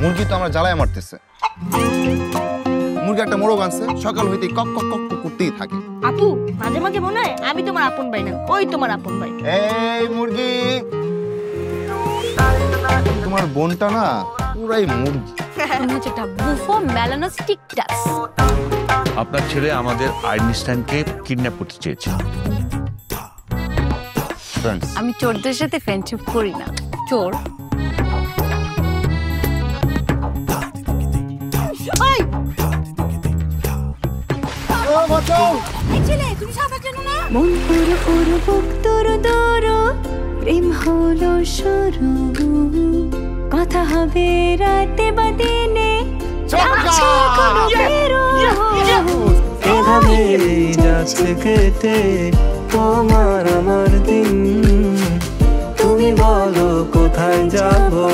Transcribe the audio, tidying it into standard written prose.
মুরগি তো আমরা জ্বালায় মারতেছে। মুরগি একটা মোরগ আনছে, সকাল হইতে কক কক কক করতেই থাকে। আপু মাঝে মাঝে মনে হয় আমি তোমার আপন ভাই না, ওই তোমার আপন ভাই। এই মুরগি, তোমার বোনটা না পুরাই মুরগি। তুমি হচ্ছে একটা বুফো মেলানোস্টিকটাস। আপনার ছেলে আমাদের আইনস্টাইনকে কিডন্যাপ করতে চেয়েছে। আমি চোরদের সাথে ফ্রেন্ডশিপ করি না। চোর মন পুরো পুরো বুক তোরো তোরো প্রেম হলো শুরু কথা হবে রাতে বা দিনে এভাবে যাচ্ছে কেটে তোমার আমার দিন তুমি বলো কোথায় যাবো